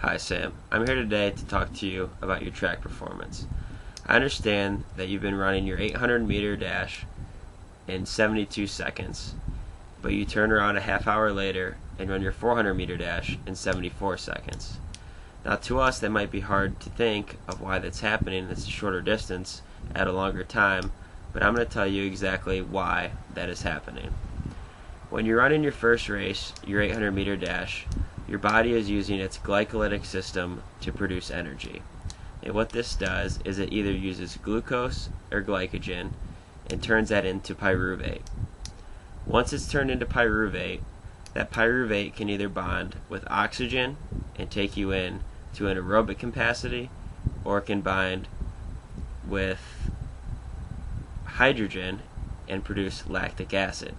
Hi Sam, I'm here today to talk to you about your track performance. I understand that you've been running your 800-meter dash in 72 seconds, but you turn around a half hour later and run your 400-meter dash in 74 seconds. Now to us that might be hard to think of why that's happening. It's a shorter distance at a longer time, but I'm going to tell you exactly why that is happening. When you're running your first race, your 800-meter dash, your body is using its glycolytic system to produce energy. And what this does is it either uses glucose or glycogen and turns that into pyruvate. Once it's turned into pyruvate, that pyruvate can either bond with oxygen and take you in to an aerobic capacity, or it can bind with hydrogen and produce lactic acid.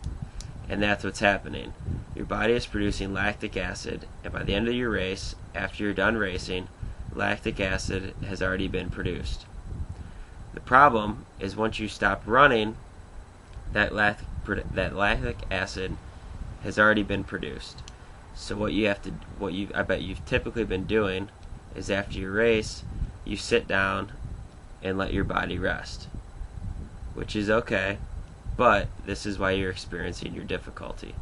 And that's what's happening. Your body is producing lactic acid, and by the end of your race, after you're done racing, lactic acid has already been produced. The problem is once you stop running, that lactic acid has already been produced. So I bet you've typically been doing is after your race, you sit down and let your body rest, which is okay, but this is why you're experiencing your difficulty.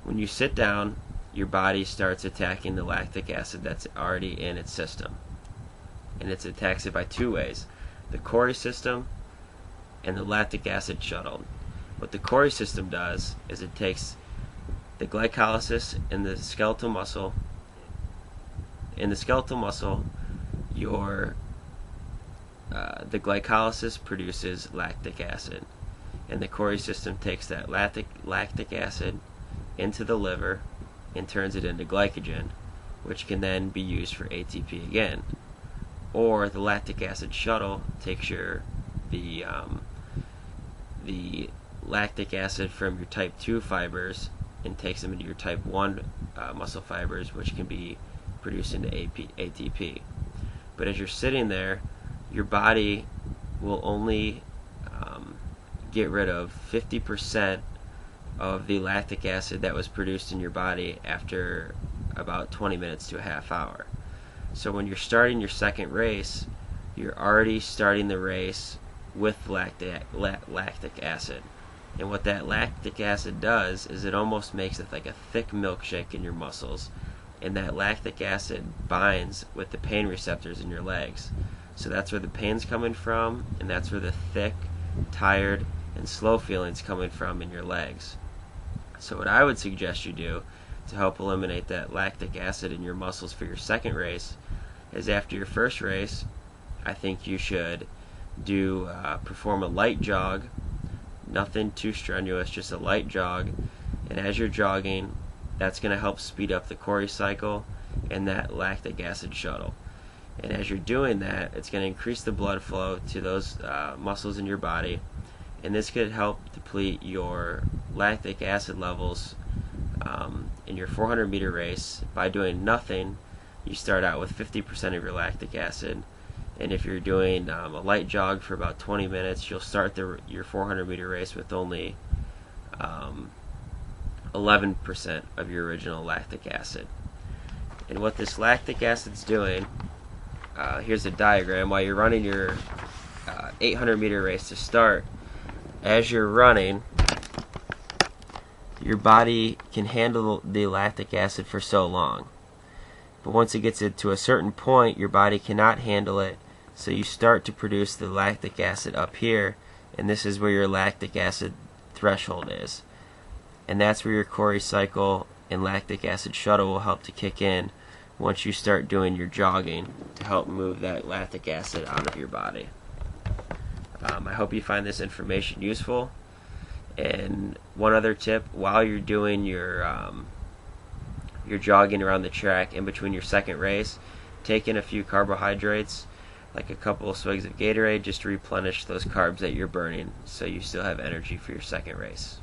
When you sit down, your body starts attacking the lactic acid that's already in its system. And it attacks it by two ways: the Cori system and the lactic acid shuttle. What the Cori system does is it takes the glycolysis in the skeletal muscle. In the skeletal muscle, the glycolysis produces lactic acid, and the Cori system takes that lactic acid into the liver and turns it into glycogen, which can then be used for ATP again. Or the lactic acid shuttle takes the lactic acid from your type 2 fibers and takes them into your type 1 muscle fibers, which can be produced into ATP. But as you're sitting there, your body will only get rid of 50% of the lactic acid that was produced in your body after about 20 minutes to a half hour. So when you're starting your second race, you're already starting the race with lactic acid. And what that lactic acid does is it almost makes it like a thick milkshake in your muscles, and that lactic acid binds with the pain receptors in your legs. So that's where the pain's coming from, and that's where the thick, tired, and slow feeling's coming from in your legs. So what I would suggest you do to help eliminate that lactic acid in your muscles for your second race is after your first race, I think you should perform a light jog, nothing too strenuous, just a light jog. And as you're jogging, that's going to help speed up the Cori cycle and that lactic acid shuttle. And as you're doing that, it's going to increase the blood flow to those muscles in your body, and this could help deplete your lactic acid levels in your 400-meter race. By doing nothing, you start out with 50% of your lactic acid, and if you're doing a light jog for about 20 minutes, you'll start your 400-meter race with only 11% of your original lactic acid. And what this lactic acid's doing, here's a diagram. While you're running your 800-meter race to start, as you're running, your body can handle the lactic acid for so long. But once it gets to a certain point, your body cannot handle it, so you start to produce the lactic acid up here, and this is where your lactic acid threshold is. And that's where your Cori cycle and lactic acid shuttle will help to kick in once you start doing your jogging to help move that lactic acid out of your body. I hope you find this information useful. And one other tip: while you're doing your jogging around the track in between your second race, take in a few carbohydrates, like a couple of swigs of Gatorade, just to replenish those carbs that you're burning so you still have energy for your second race.